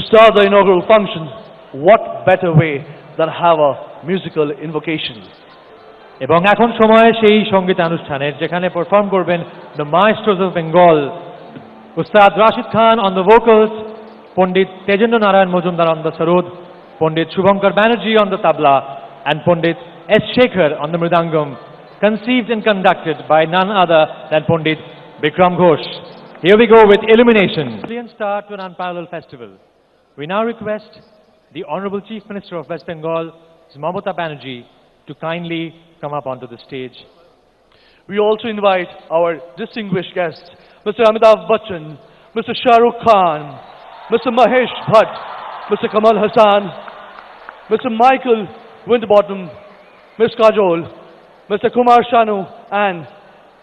start the inaugural function, what better way than have a musical invocation? এবং এখন সময় সেই সঙ্গীতানুষ্ঠানের যেখানে পারফর্ম করবেন দ্য মাইস্ট্রোস অফ বেঙ্গল, উস্তাদ Rashid Khan on the vocals, Pandit Tejendra Narayan Majumdar on the sarod, Pandit Shubhankar Banerjee on the tabla, and Pandit S. Shekhar on the mridangam, conceived and conducted by none other than Pandit Bikram Ghosh. Here we go with illumination. Brilliant start to an unparalleled festival. We now request the Honorable Chief Minister of West Bengal, Mamata Banerjee, to kindly come up onto the stage. We also invite our distinguished guests, Mr. Amitabh Bachchan, Mr. Shahrukh Khan, Mr. Mahesh Bhatt, Mr. Kamal Hassan, Mr. Michael Winterbottom, Ms. Kajol, Mr. Kumar Shanu, and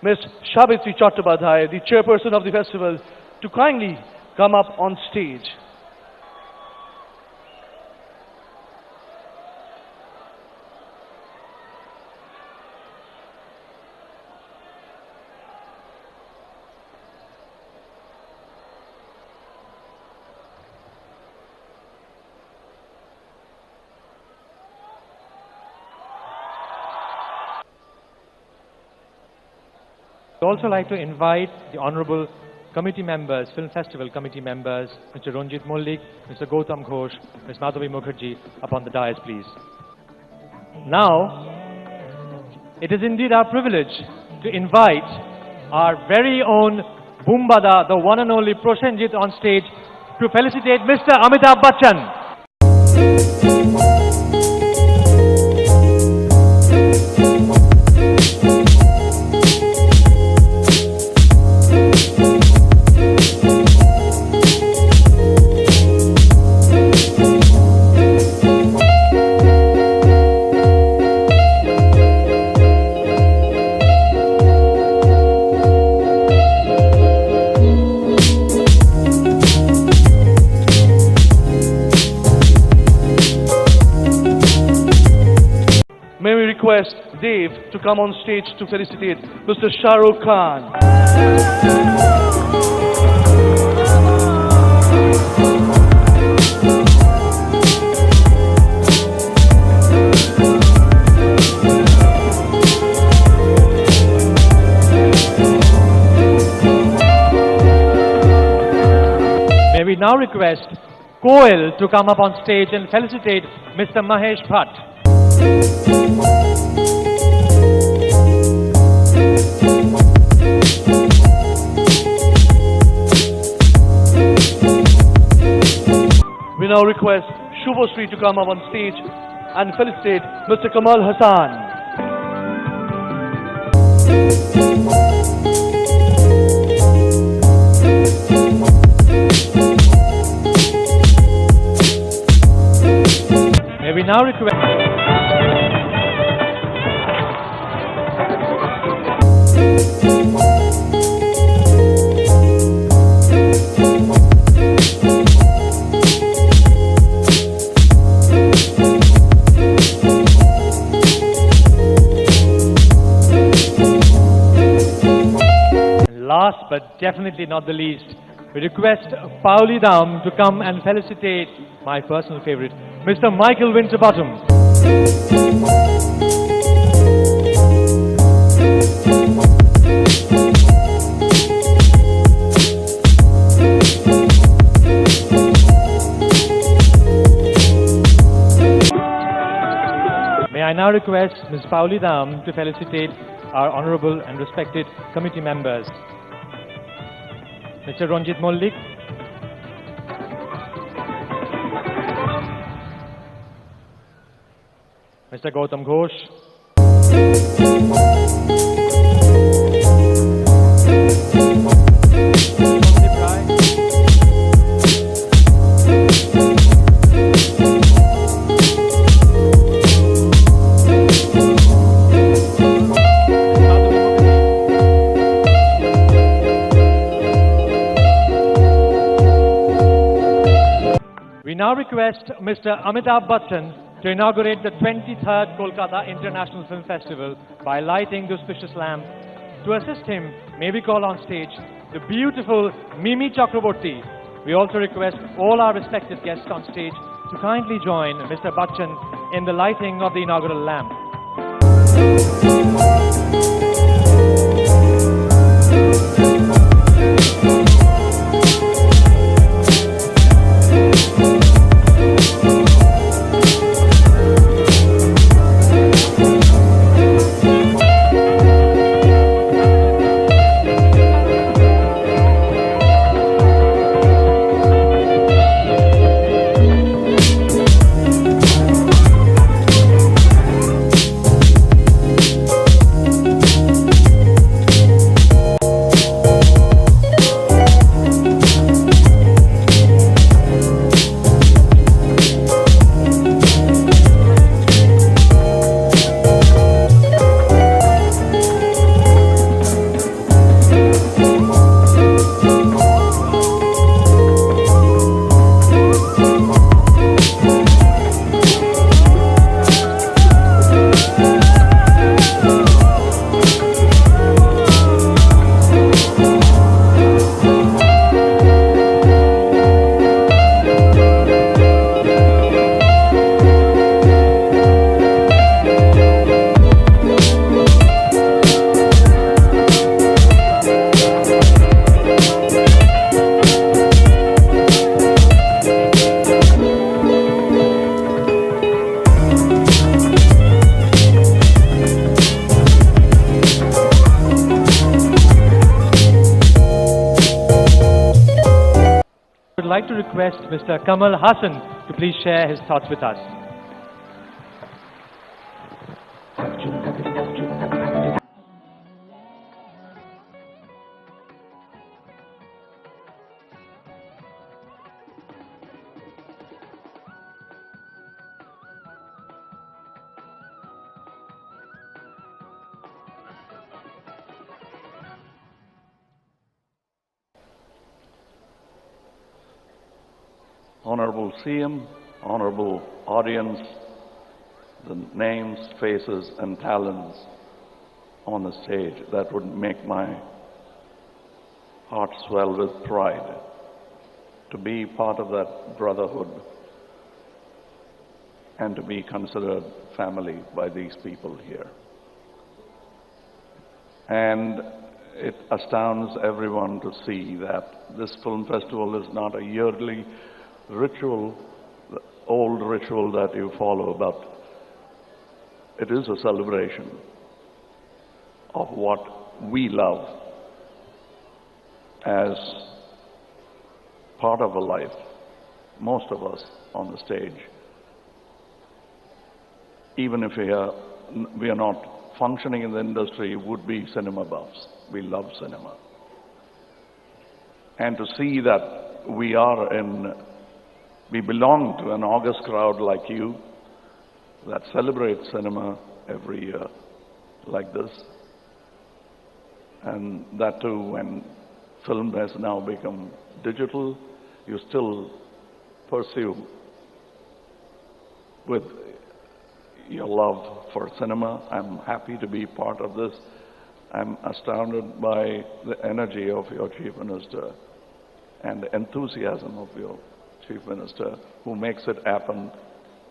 Ms. Shabitri Chattopadhyay, the chairperson of the festival, to kindly come up on stage. I'd also like to invite the honorable committee members, film festival committee members, Mr. Ranjit Mollik, Mr. Gautam Ghosh, Ms. Madhavi Mukherjee, upon the dais, please. Now, it is indeed our privilege to invite our very own Boombada, the one and only Prosenjit, on stage to felicitate Mr. Amitabh Bachchan. May we request Dave to come on stage to felicitate Mr. Shahrukh Khan. May we now request Koel to come up on stage and felicitate Mr. Mahesh Bhatt. We now request Shubhasri to come up on stage and felicitate Mr. Kamal Hassan. May we now request last but definitely not the least, we request Pauli Dam to come and felicitate my personal favorite, Mr. Michael Winterbottom. May I now request Ms. Pauli Dam to felicitate our honorable and respected committee members. Mr. Ranjit Mollik, Mr. Gautam Ghosh, we now request Mr. Amitabh Bachchan to inaugurate the 23rd Kolkata International Film Festival by lighting the auspicious lamp. To assist him, may we call on stage the beautiful Mimi Chakraborty, We also request all our respected guests on stage to kindly join Mr. Bachchan in the lighting of the inaugural lamp. I would like to request Mr. Kamal Hassan to please share his thoughts with us. Honorable CM, honorable audience, the names, faces, and talents on the stage, that would make my heart swell with pride to be part of that brotherhood and to be considered family by these people here. And it astounds everyone to see that this film festival is not a yearly ritual, the old ritual that you follow, but it is a celebration of what we love as part of a life. Most of us on the stage, even if we are not functioning in the industry, would be cinema buffs. We love cinema. And to see that we belong to an august crowd like you that celebrates cinema every year like this, and that too when film has now become digital, you still pursue with your love for cinema. I'm happy to be part of this. I'm astounded by the energy of your Chief Minister and the enthusiasm of your Chief Minister, who makes it happen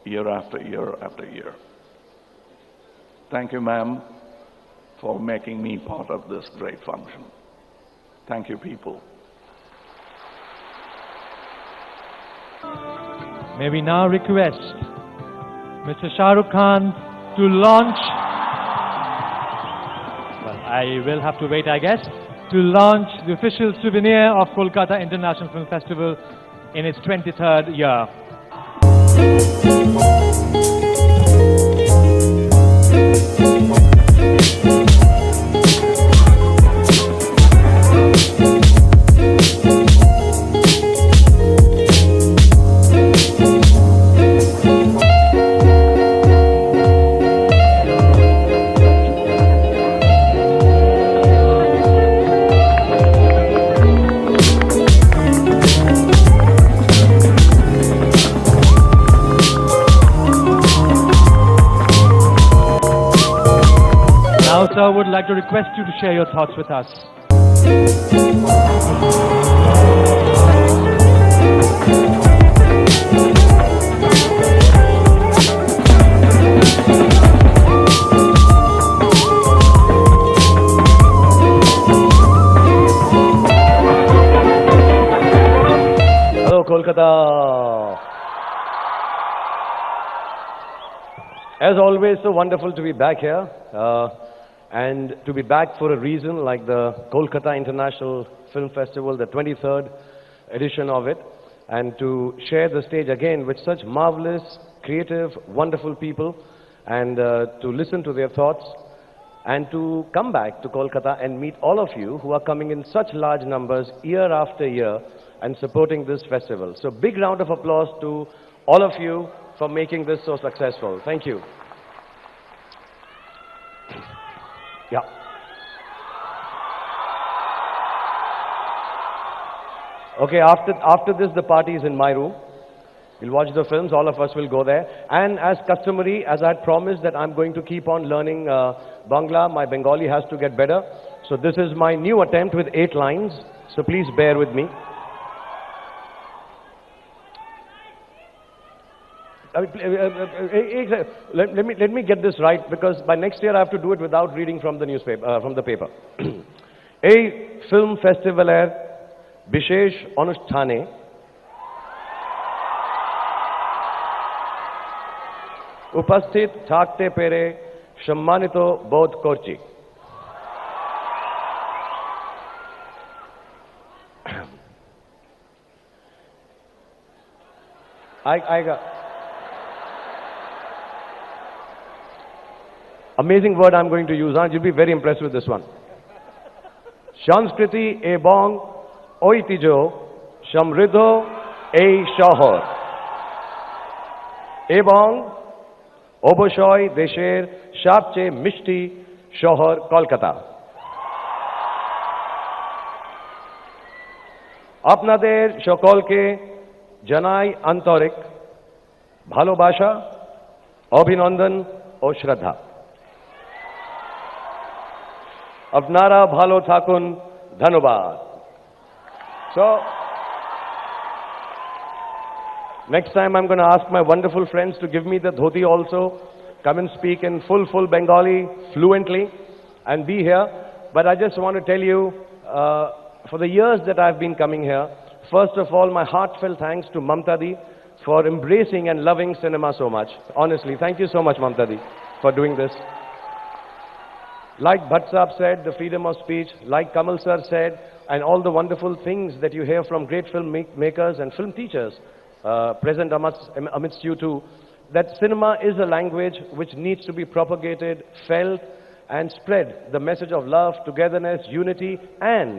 year after year after year. Thank you, ma'am, for making me part of this great function. Thank you, people. May we now request Mr. Shahrukh Khan to launch, well, I will have to wait, I guess, to launch the official souvenir of Kolkata International Film Festival in its 23rd year. Sir, I would like to request you to share your thoughts with us. Hello, Kolkata. As always, so wonderful to be back here, and to be back for a reason like the Kolkata International Film Festival, the 23rd edition of it, and to share the stage again with such marvelous, creative, wonderful people, and to listen to their thoughts, and to come back to Kolkata and meet all of you who are coming in such large numbers year after year and supporting this festival. So big round of applause to all of you for making this so successful. Thank you. Yeah. Okay, after this, the party is in my room. We'll watch the films, all of us will go there. And as customary, as I had promised that I'm going to keep on learning Bangla, my Bengali has to get better. So this is my new attempt with 8 lines, so please bear with me. Let me get this right, because by next year I have to do it without reading from the newspaper, from the paper. এই film festival-এর বিশেষ অনুষ্ঠানে উপস্থিত থাকতে পেরে সম্মানিত বোধ করছি। I got amazing word I'm going to use. You'll be very impressed with this one. সংস্কৃতি এবং ঐতিহ্য সমৃদ্ধ এই শহর এবং অবশ্যই দেশের সবচেয়ে মিষ্টি শহর কলকাতা। আপনাদের সকলকে জানাই আন্তরিক ভালোবাসা, অভিনন্দন ও শ্রদ্ধা। আপনারা ভালো থাকুন, ধন্যবাদ। So, next time I'm going to ask my wonderful friends to give me the dhoti also, come and speak in full Bengali fluently and be here. But I just want to tell you, for the years that I've been coming here, first of all, my heartfelt thanks to Mamtadi for embracing and loving cinema so much. Honestly, thank you so much, Mamtadi, for doing this. Like Bhatt Saab said, the freedom of speech, like Kamal sir said, and all the wonderful things that you hear from great film makers and film teachers present amidst you too, that cinema is a language which needs to be propagated, felt, and spread the message of love, togetherness, unity, and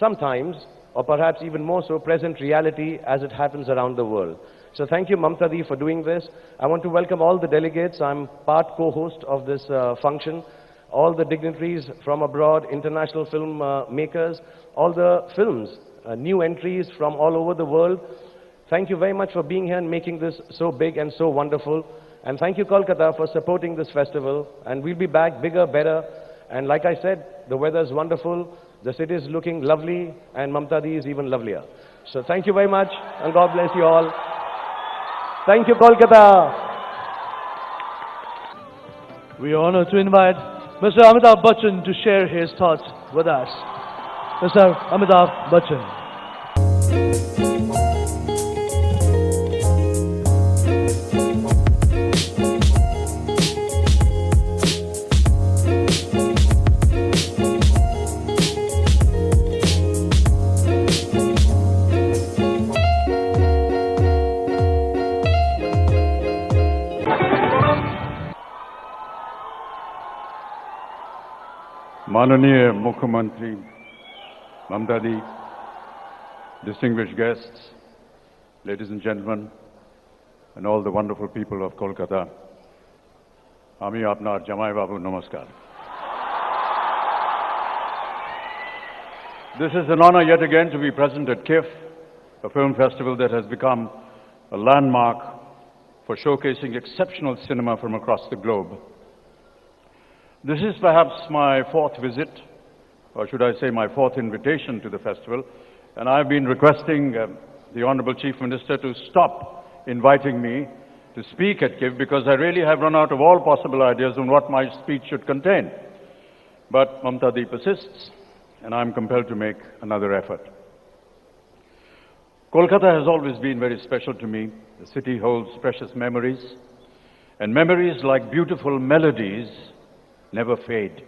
sometimes, or perhaps even more so, present reality as it happens around the world. So thank you, Mamtadi, for doing this. I want to welcome all the delegates. I'm part co-host of this function. All the dignitaries from abroad, international film makers, all the films, new entries from all over the world. Thank you very much for being here and making this so big and so wonderful. And thank you, Kolkata, for supporting this festival. And we'll be back bigger, better. And like I said, the weather is wonderful. The city is looking lovely, and Mamtadi is even lovelier. So thank you very much, and God bless you all. Thank you, Kolkata. We are honored to invite Mr. Amitabh Bachchan to share his thoughts with us. Mr. Amitabh Bachchan. Mananiya Mukhyamantri, Mamtadi, distinguished guests, ladies and gentlemen, and all the wonderful people of Kolkata, Ami Apnar Jamai Babu Namaskar. This is an honor yet again to be present at KIF, a film festival that has become a landmark for showcasing exceptional cinema from across the globe. This is perhaps my 4th visit, or should I say my 4th invitation to the festival, and I've been requesting the Honorable Chief Minister to stop inviting me to speak at KIV because I really have run out of all possible ideas on what my speech should contain. But Mamta Di persists, and I'm compelled to make another effort. Kolkata has always been very special to me. The city holds precious memories, and memories, like beautiful melodies, never fade.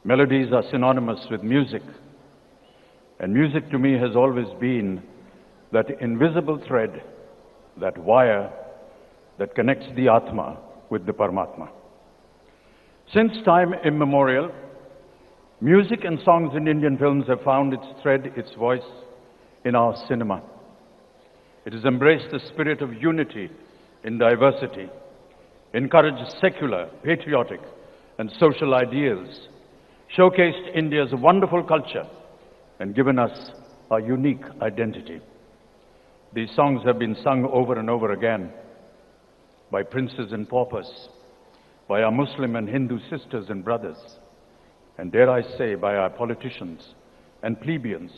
Melodies are synonymous with music, and music to me has always been that invisible thread, that wire that connects the Atma with the Paramatma. Since time immemorial, music and songs in Indian films have found its thread, its voice in our cinema. It has embraced the spirit of unity in diversity, encouraged secular, patriotic, and social ideals, showcased India's wonderful culture, and given us our unique identity. These songs have been sung over and over again by princes and paupers, by our Muslim and Hindu sisters and brothers, and dare I say, by our politicians and plebeians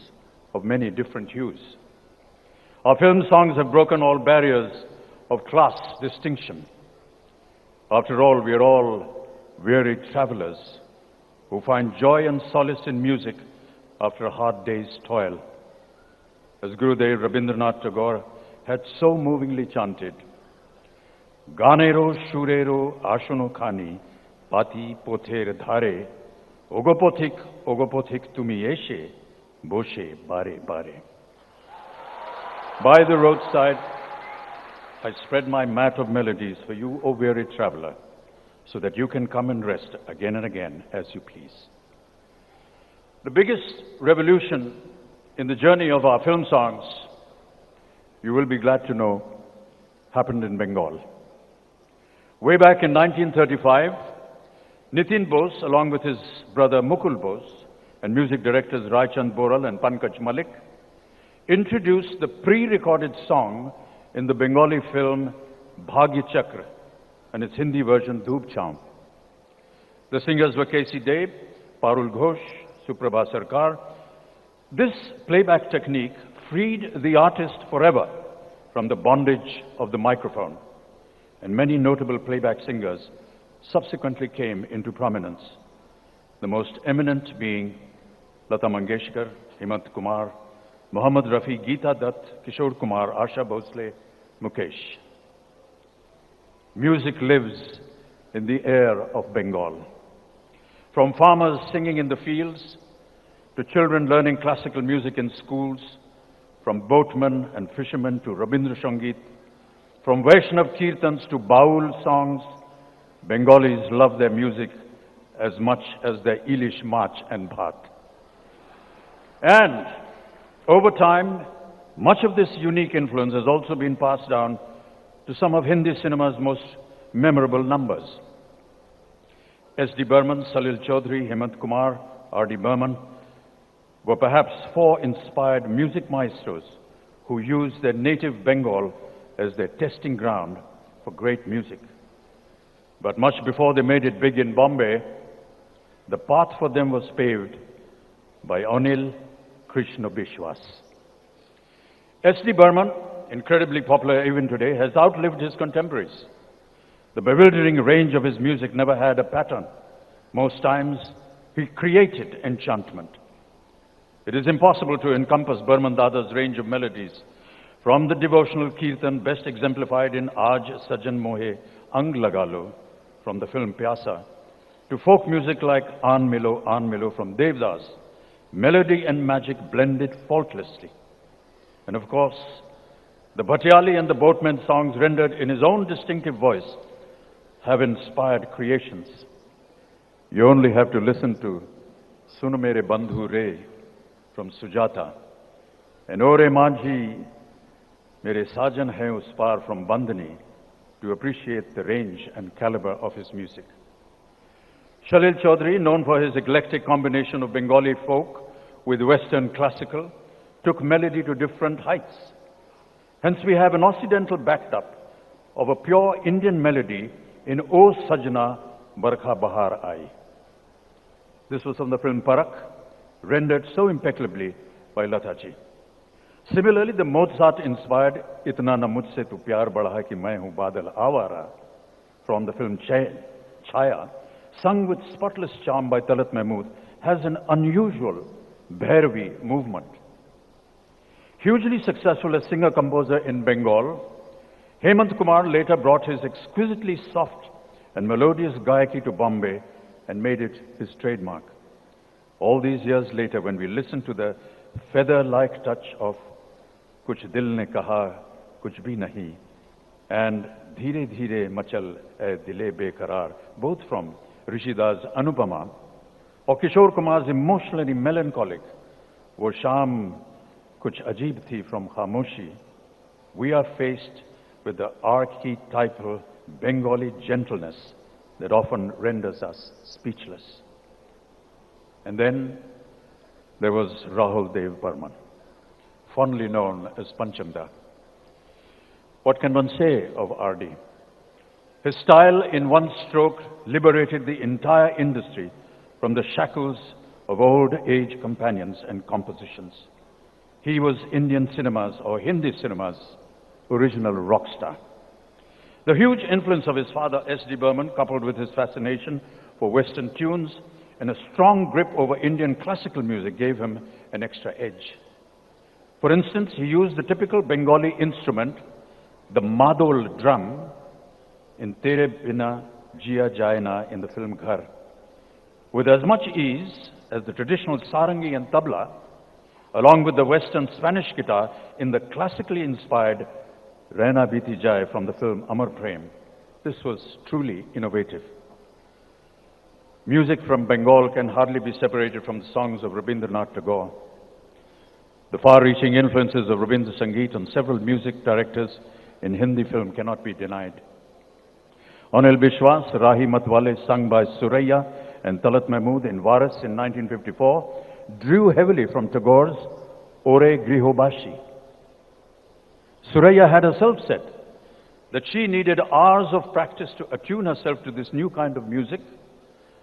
of many different hues. Our film songs have broken all barriers of class distinction. After all, we are all weary travelers who find joy and solace in music after a hard day's toil. As Gurudev Rabindranath Tagore had so movingly chanted, Ganero shurero ashono khani pati pother dhare ogopothik tumi eshe boshe bare bare. By the roadside, I spread my mat of melodies for you, O weary traveler, so that you can come and rest again and again as you please. The biggest revolution in the journey of our film songs, you will be glad to know, happened in Bengal. Way back in 1935, Nitin Bose, along with his brother Mukul Bose, and music directors Raichand Boral and Pankaj Malik, introduced the pre-recorded song in the Bengali film Bhagya Chakra and its Hindi version Dhoop Chhaum. The singers were K.C. Deb, Parul Ghosh, Suprabha Sarkar. This playback technique freed the artist forever from the bondage of the microphone, and many notable playback singers subsequently came into prominence, the most eminent being Lata Mangeshkar, Hemant Kumar, Mohammad Rafi, Geeta Dutt, Kishore Kumar, Asha Bhosle, Mukesh. Music lives in the air of Bengal. From farmers singing in the fields, to children learning classical music in schools, from boatmen and fishermen to Rabindra Sangeet, from Vaishnav Kirtans to Baul songs, Bengalis love their music as much as their Ilish March and Bhat. And over time, much of this unique influence has also been passed down to some of Hindi cinema's most memorable numbers. S.D. Burman, Salil Chaudhary, Hemant Kumar, R.D. Burman were perhaps four inspired music maestros who used their native Bengal as their testing ground for great music. But much before they made it big in Bombay, the path for them was paved by Anil Krishna Bishwas. S.D. Burman, incredibly popular even today, has outlived his contemporaries. The bewildering range of his music never had a pattern. Most times, he created enchantment. It is impossible to encompass Burman Dada's range of melodies, from the devotional kirtan best exemplified in Aaj Sajan Mohe Ang Lagalo from the film Pyasa, to folk music like Aan Milo from Devdas. Melody and magic blended faultlessly. And of course, the Bhatyali and the Boatmen songs rendered in his own distinctive voice have inspired creations. You only have to listen to Suno Mere Bandhu Re from Sujata and Ore Manji Mere Sajan Hai Us Par from Bandhani to appreciate the range and caliber of his music. Salil Chaudhary, known for his eclectic combination of Bengali folk with Western classical, took melody to different heights. Hence we have an Occidental backed-up of a pure Indian melody in O Sajna Barkha Bahar Ai. This was from the film Parak, rendered so impeccably by Lataji. Similarly, the Mozart-inspired "Itna Na Mujhse Tu Pyar Badha Hai Ki Main Hu Badal Awara" from the film Chaya, sung with spotless charm by Talat Mahmood, has an unusual Bhairavi movement. Hugely successful as singer-composer in Bengal, Hemant Kumar later brought his exquisitely soft and melodious Gayaki to Bombay and made it his trademark. All these years later, when we listen to the feather-like touch of Kuch Dil Ne Kaha, Kuch Bhi Nahi, and Dheere Dheere Machal Ae Dile Bekarar, both from Rishida's Anupama, or Kishore Kumar's emotionally melancholic Wo Sham Kuch Ajeeb Thi from Khamoshi, we are faced with the archetypal Bengali gentleness that often renders us speechless. And then there was Rahul Dev Burman, fondly known as Panchamda. What can one say of RD? His style in one stroke liberated the entire industry from the shackles of old age companions and compositions. He was Indian cinema's, or Hindi cinema's, original rock star. The huge influence of his father, S.D. Burman, coupled with his fascination for Western tunes and a strong grip over Indian classical music, gave him an extra edge. For instance, he used the typical Bengali instrument, the madol drum, in Tere Bina Jia Jaina in the film Ghar, with as much ease as the traditional sarangi and tabla, along with the Western Spanish guitar in the classically inspired Rehna Biti Jai from the film Amar Prem. This was truly innovative. Music from Bengal can hardly be separated from the songs of Rabindranath Tagore. The far-reaching influences of Rabindra Sangeet on several music directors in Hindi film cannot be denied. Anil Bishwas, Rahi Matwale, sung by Suraiya and Talat Mahmood in Varas in 1954, drew heavily from Tagore's Ore Grihobashi. Suraiya had herself said that she needed hours of practice to attune herself to this new kind of music,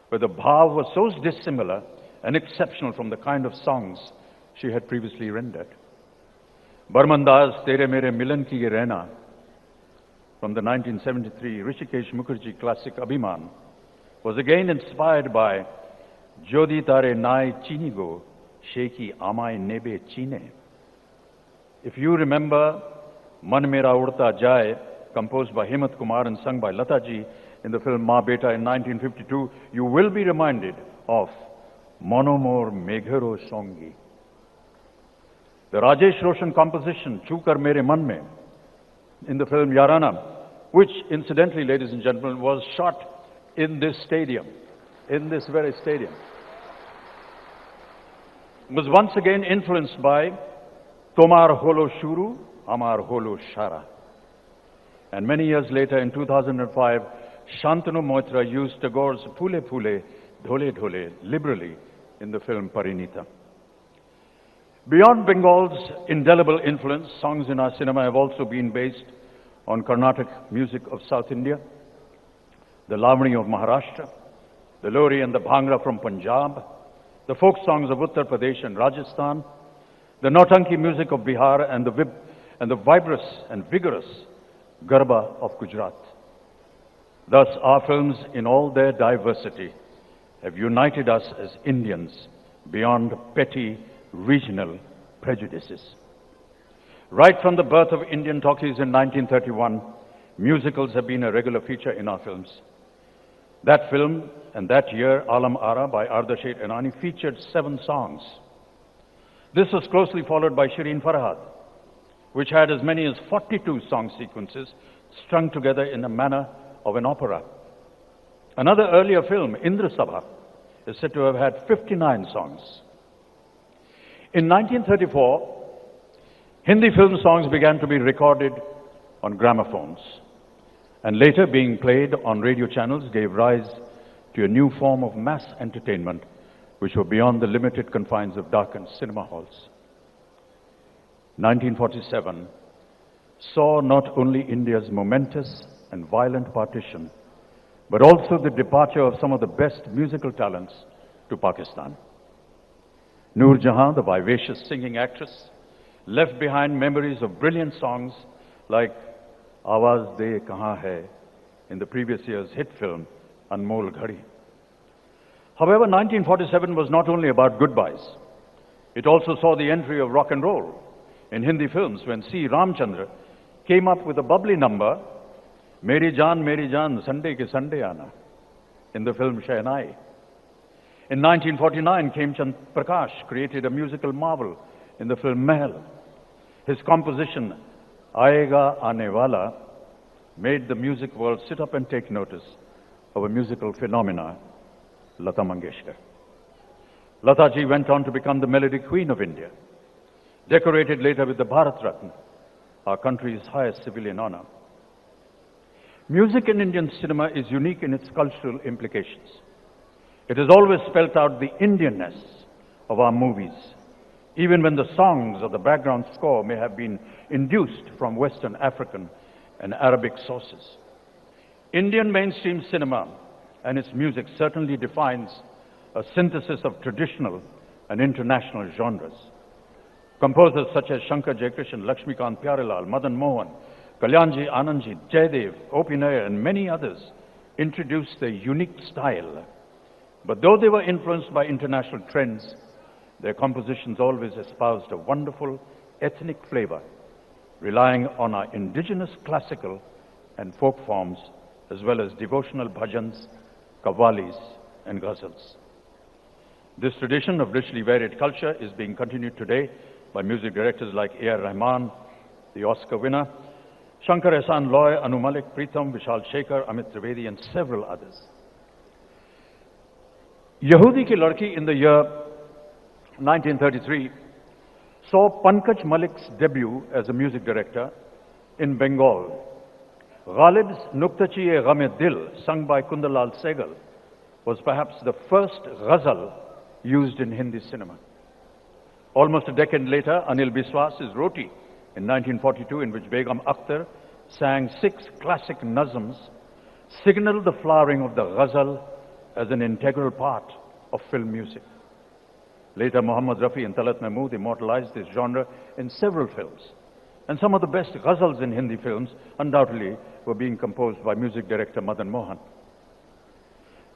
where the bhav was so dissimilar and exceptional from the kind of songs she had previously rendered. Barmanda's Tere Mere Milan Ki Ye Rehna from the 1973 Rishikesh Mukherjee classic Abhiman was again inspired by Jodi Tare Nai Chinigo Sheki Amai Nebe Chine. If you remember Man Mera Udta Jaye, composed by Hemant Kumar and sung by Lata Ji in the film Ma Beta in 1952, you will be reminded of Monomor Meghero Songi. The Rajesh Roshan composition Chukar Mere Man Mein in the film Yarana, which incidentally, ladies and gentlemen, was shot in this stadium, in this very stadium, was once again influenced by Tomar Holo Shuru, Amar Holo Shara. And many years later, in 2005, Shantanu Moitra used Tagore's Phule Phule, Dhole Dhole liberally in the film Parinita. Beyond Bengal's indelible influence, songs in our cinema have also been based on Carnatic music of South India, the Lavani of Maharashtra, the Lori and the Bhangra from Punjab, the folk songs of Uttar Pradesh and Rajasthan, the Nautanki music of Bihar, and the vibrous and vigorous Garba of Gujarat. Thus, our films, in all their diversity, have united us as Indians beyond petty regional prejudices. Right from the birth of Indian talkies in 1931, musicals have been a regular feature in our films. That film and that year, Alam Ara by Ardashet Enani, featured 7 songs. This was closely followed by Shireen Farhad, which had as many as 42 song sequences strung together in the manner of an opera. Another earlier film, Indra Sabha, is said to have had 59 songs. In 1934, Hindi film songs began to be recorded on gramophones, and later being played on radio channels gave rise to a new form of mass entertainment which were beyond the limited confines of darkened cinema halls. 1947 saw not only India's momentous and violent partition, but also the departure of some of the best musical talents to Pakistan. Noor Jahan, the vivacious singing actress, left behind memories of brilliant songs like Awaaz De Kahan Hai in the previous year's hit film Anmol Ghadi. However, 1947 was not only about goodbyes. It also saw the entry of rock and roll in Hindi films when C. Ramchandra came up with a bubbly number, Meri Jaan, Sunday Ke Sunday Aana, in the film Shehnai. In 1949, Khemchand Prakash created a musical marvel in the film Mahal. His composition, Aayega Aane Wala, made the music world sit up and take notice of a musical phenomena, Lata Mangeshkar. Lata ji went on to become the melody queen of India, decorated later with the Bharat Ratna, our country's highest civilian honor. Music in Indian cinema is unique in its cultural implications. It has always spelt out the Indianness of our movies, even when the songs or the background score may have been induced from Western African and Arabic sources. Indian mainstream cinema and its music certainly defines a synthesis of traditional and international genres. Composers such as Shankar Jayakrishan, Lakshmikant Pyarelal, Madan Mohan, Kalyanji Anandji, Jaydev, O.P. Nair, and many others introduced their unique style. But though they were influenced by international trends, their compositions always espoused a wonderful ethnic flavor, relying on our indigenous classical and folk forms, as well as devotional bhajans, qawwalis, and ghazals. This tradition of richly varied culture is being continued today by music directors like A.R. Rahman, the Oscar winner, Shankar Ehsaan Loy, Anu Malik, Pritam, Vishal Shekhar, Amit Trivedi, and several others. Yehudi Ki Ladki in the year 1933 saw Pankaj Malik's debut as a music director in Bengal. Ghalib's Nuktachi-e Gham-e-Dil, sung by Kundarlal Sehgal, was perhaps the first ghazal used in Hindi cinema. Almost a decade later, Anil Biswas's Roti in 1942, in which Begum Akhtar sang 6 classic nazms, signaled the flowering of the ghazal as an integral part of film music. Later, Muhammad Rafi and Talat Mahmood immortalized this genre in several films. And some of the best ghazals in Hindi films undoubtedly were being composed by music director Madan Mohan.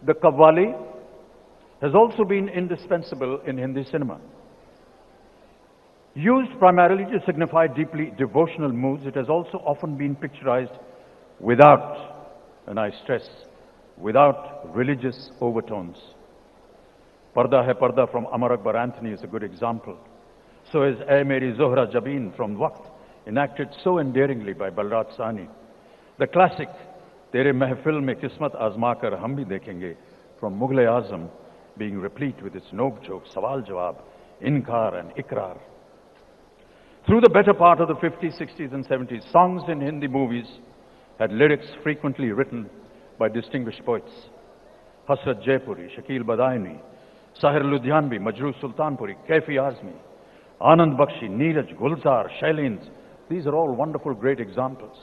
The qawwali has also been indispensable in Hindi cinema. Used primarily to signify deeply devotional moods, it has also often been picturized without, and I stress, without religious overtones. Parda Hai Parda from Amar Akbar Anthony is a good example. So is Ay Meri Zohra Jabeen from Waqt, enacted so endearingly by Balraj Sahni. The classic Tere Mehfil Mein Kismat Azma Kar Hum Bhi Dekhenge from Mughal-e-Azam being replete with its nob-joke, sawal jawab, inkar and ikrar. Through the better part of the 50s, 60s and 70s, songs in Hindi movies had lyrics frequently written by distinguished poets. Hasrat Jaipuri, Shakil Badaini, Sahir Ludhianvi, Majrooh Sultanpuri, Kaifi Azmi, Anand Bakshi, Neeraj, Gulzar, Shailendra. These are all wonderful, great examples.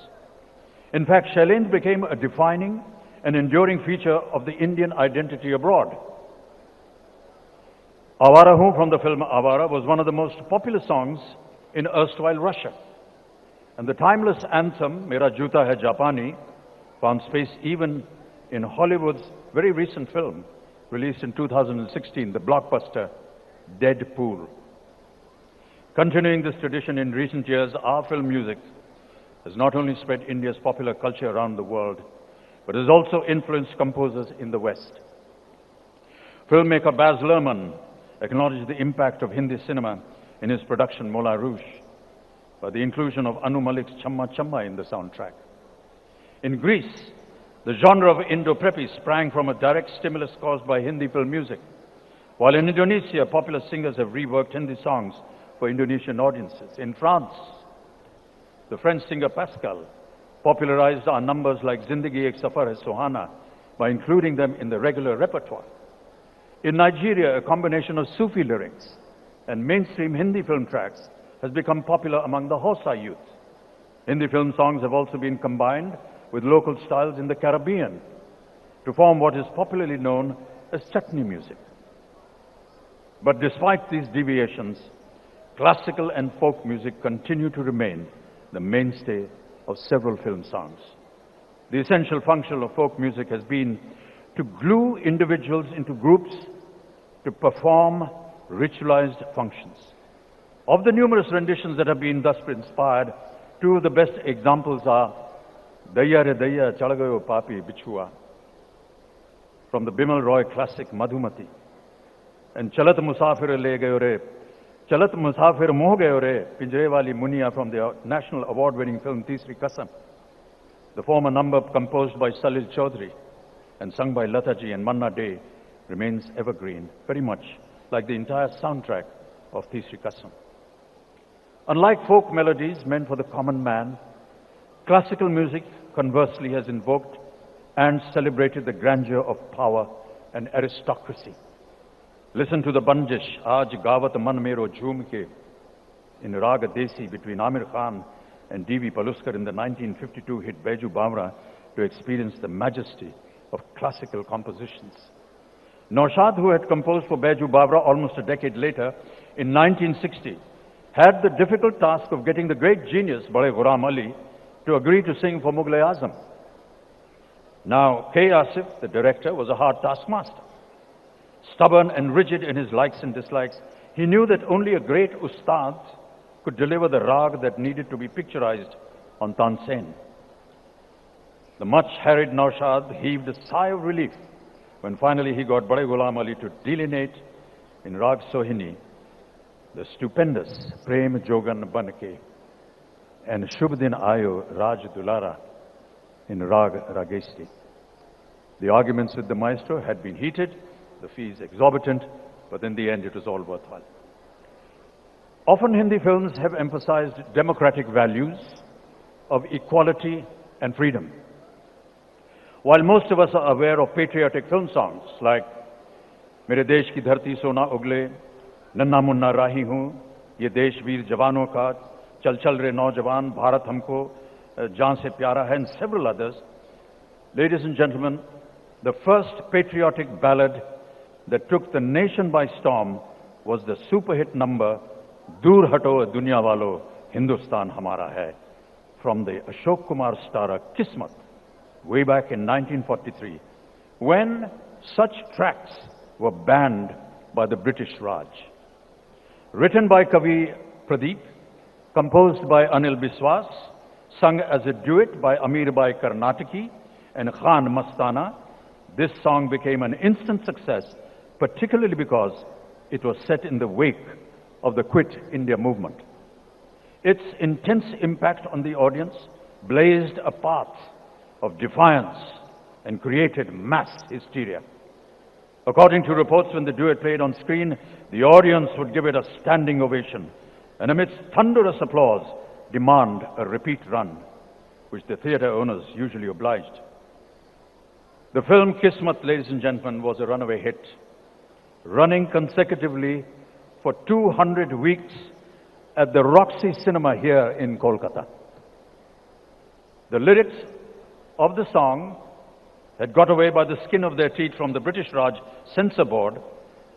In fact, Shailendra became a defining and enduring feature of the Indian identity abroad. Awara Hoon from the film Awara was one of the most popular songs in erstwhile Russia. And the timeless anthem, Mera Joota Hai Japani, found space even in Hollywood's very recent film, released in 2016, the blockbuster Deadpool. Continuing this tradition in recent years, our film music has not only spread India's popular culture around the world, but has also influenced composers in the West. Filmmaker Baz Luhrmann acknowledged the impact of Hindi cinema in his production Moulin Rouge by the inclusion of Anu Malik's Chamma Chamma in the soundtrack. In Greece, the genre of Indo-Preppy sprang from a direct stimulus caused by Hindi film music, while in Indonesia, popular singers have reworked Hindi songs for Indonesian audiences. In France, the French singer Pascal popularized our numbers like Zindagi Ek Safar Hai Suhana by including them in the regular repertoire. In Nigeria, a combination of Sufi lyrics and mainstream Hindi film tracks has become popular among the Hausa youth. Hindi film songs have also been combined with local styles in the Caribbean to form what is popularly known as chutney music. But despite these deviations, classical and folk music continue to remain the mainstay of several film songs. The essential function of folk music has been to glue individuals into groups to perform ritualized functions. Of the numerous renditions that have been thus inspired, two of the best examples are Daya Re Daya Chalagayo Papi Bichua from the Bimal Roy classic Madhumati, and Chalat Musafir Le Gayo Re, Chalat Musafir Moh Gayo Re, Pinjre Wali Munia from the national award-winning film Teesri Kasam. The former number, composed by Salil Chaudhary and sung by Lataji and Manna Dey, remains evergreen, very much like the entire soundtrack of Teesri Kasam. Unlike folk melodies meant for the common man, classical music, conversely, has invoked and celebrated the grandeur of power and aristocracy. Listen to the Banjish, Aaj Gawat Man Mero Jhoom Ke, in Raga Desi between Amir Khan and D.V. Paluskar in the 1952 hit Baiju Bamra to experience the majesty of classical compositions. Naushad, who had composed for Baiju Bamra almost a decade later, in 1960, had the difficult task of getting the great genius Bade Ghuram Ali to agree to sing for Mughal-e-Azam. Now, K. Asif, the director, was a hard taskmaster. Stubborn and rigid in his likes and dislikes, he knew that only a great ustad could deliver the rag that needed to be picturized on Tansen. The much-harried Naushad heaved a sigh of relief when finally he got Bade Ghulam Ali to delineate in Rag Sohini the stupendous Prem Jogan Banke and Shubh Din Ayo Raj Dulara in Rag Rageshti. The arguments with the maestro had been heated, the fees exorbitant, but in the end it was all worthwhile. Often Hindi films have emphasized democratic values of equality and freedom. While most of us are aware of patriotic film songs like Mere Desh Ki Dharti Sona Ugle, Nanna Munna Rahi Hoon, Ye Desh Veer Jawano Ka, Chal Chal Re Naujawan, Bharat Humko, Jaan Se Pyara Hai, and several others, ladies and gentlemen, the first patriotic ballad that took the nation by storm was the super hit number Dur Hato Dunya Walo, Hindustan Hamara Hai, from the Ashok Kumar starrer Kismat, way back in 1943, when such tracks were banned by the British Raj. Written by Kavi Pradeep, composed by Anil Biswas, sung as a duet by Amir Bai Karnataki and Khan Mastana, this song became an instant success, particularly because it was set in the wake of the Quit India movement. Its intense impact on the audience blazed a path of defiance and created mass hysteria. According to reports, when the duet played on screen, the audience would give it a standing ovation, and amidst thunderous applause, demand a repeat run, which the theatre owners usually obliged. The film Kismat, ladies and gentlemen, was a runaway hit, running consecutively for 200 weeks at the Roxy Cinema here in Kolkata. The lyrics of the song had got away by the skin of their teeth from the British Raj censor board,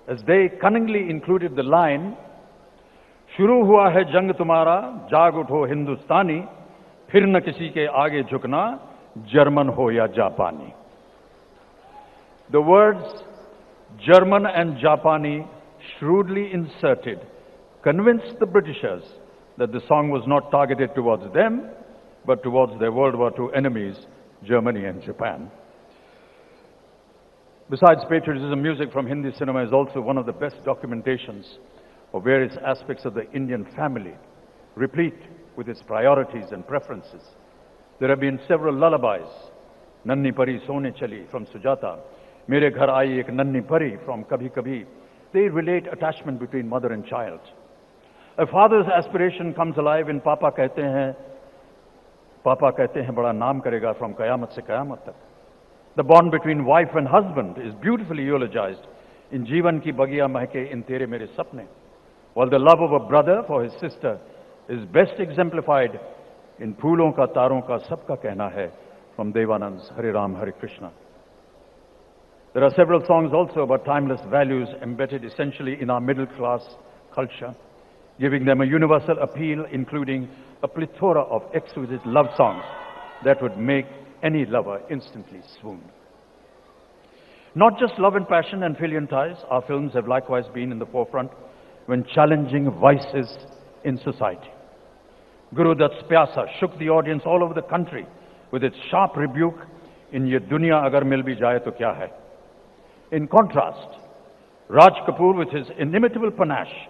as they cunningly included the line, "Shuru hua hai jang tumhara, jaag utho Hindustani, phir na kisi ke aage jhukna, German ho ya Japani." The words German and Japani, shrewdly inserted, convinced the Britishers that the song was not targeted towards them, but towards their World War II enemies, Germany and Japan. Besides patriotism, music from Hindi cinema is also one of the best documentations of various aspects of the Indian family, replete with its priorities and preferences. There have been several lullabies, Nanni Pari Sone Chali from Sujata, Mere Ghar Aayi Ek Nanni Pari from Kabhi Kabhi. They relate attachment between mother and child. A father's aspiration comes alive in Papa Kehte Hain Bada Naam Karega from Qayamat Se Qayamat Tak. The bond between wife and husband is beautifully eulogized in Jeevan Ki Bagiya Mahke in Tere Mere Sapne, while the love of a brother for his sister is best exemplified in Phoolon Ka Taron Ka Sabka Kehna Hai from Devanand's Hare Ram Hare Krishna. There are several songs also about timeless values embedded essentially in our middle-class culture. giving them a universal appeal, including a plethora of exquisite love songs that would make any lover instantly swoon. Not just love and passion and filial ties, our films have likewise been in the forefront when challenging vices in society. Guru Dutt's Pyasa shook the audience all over the country with its sharp rebuke in Ye Duniya Agar Mil Bhi Jaye To Kya Hai. In contrast, Raj Kapoor, with his inimitable panache,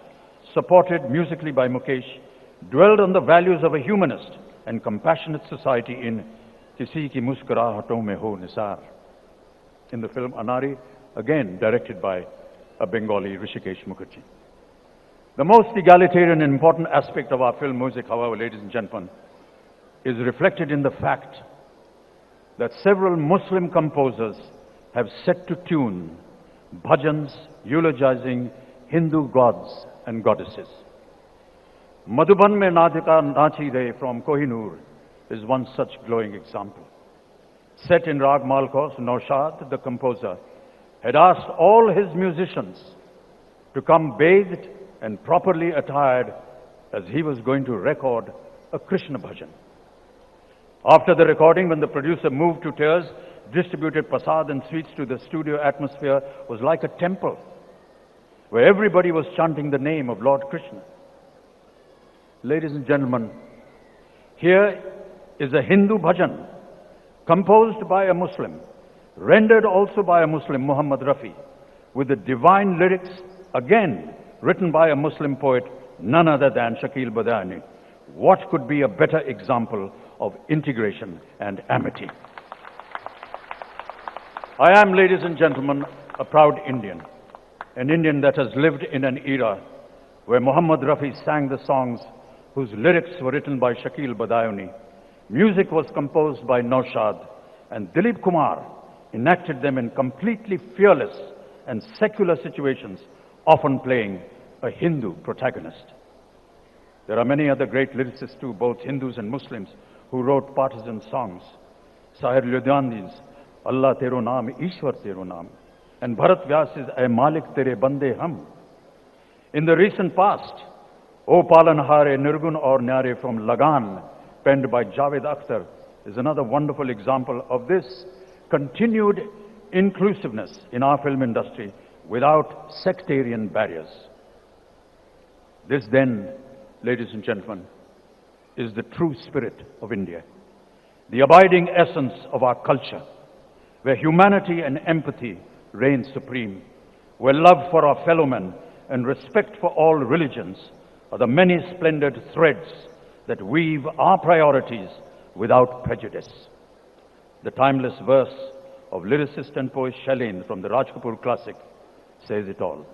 supported musically by Mukesh, dwelled on the values of a humanist and compassionate society in Kisi Ki Muskurahaton Mein Ho Nisar. In the film Anari, again directed by a Bengali Rishikesh Mukherjee. The most egalitarian and important aspect of our film music, however, ladies and gentlemen, is reflected in the fact that several Muslim composers have set to tune bhajans eulogizing Hindu gods and goddesses. Madhuban Mein Nadika Nachi Re from Kohinoor is one such glowing example. Set in Rag Malkos, Naushad, the composer, had asked all his musicians to come bathed and properly attired as he was going to record a Krishna bhajan. After the recording, when the producer, moved to tears, distributed prasad and sweets to the studio, atmosphere was like a temple where everybody was chanting the name of Lord Krishna. Ladies and gentlemen, here is a Hindu bhajan composed by a Muslim, rendered also by a Muslim, Muhammad Rafi, with the divine lyrics, again written by a Muslim poet, none other than Shakil Badani. What could be a better example of integration and amity? I am, ladies and gentlemen, a proud Indian, an Indian that has lived in an era where Muhammad Rafi sang the songs whose lyrics were written by Shakil Badayuni. Music was composed by Naushad, and Dilip Kumar enacted them in completely fearless and secular situations, often playing a Hindu protagonist. There are many other great lyricists too, both Hindus and Muslims, who wrote partisan songs. Sahir Ludhiani's Allah Tero Naam, Ishwar Tero Naam, and Bharat Vyas's Ay Malik Tere Bande Hum. In the recent past, O Palanhare Nirgun Aur Nyare from Lagan, penned by Javed Akhtar, is another wonderful example of this continued inclusiveness in our film industry without sectarian barriers. This then, ladies and gentlemen, is the true spirit of India, the abiding essence of our culture, where humanity and empathy reign supreme, where love for our fellow men and respect for all religions are the many splendid threads that weave our priorities without prejudice. The timeless verse of lyricist and poet Shailendra from the Raj Kapoor classic says it all.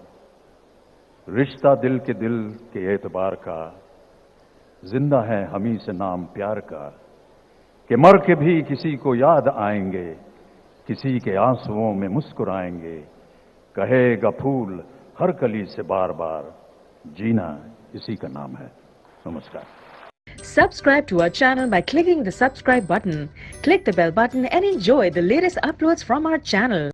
Rishta dil ke e'tabar ka, zinda hai hami se naam pyar ka, ke mar ke bhi kisi ko yaad aayenge, kisi ke aansuon mein muskuraenge, kahega phool har kali se baar baar, jeena isi ka naam hai. Namaskar. Subscribe to our channel by clicking the subscribe button. Click the bell button and enjoy the latest uploads from our channel.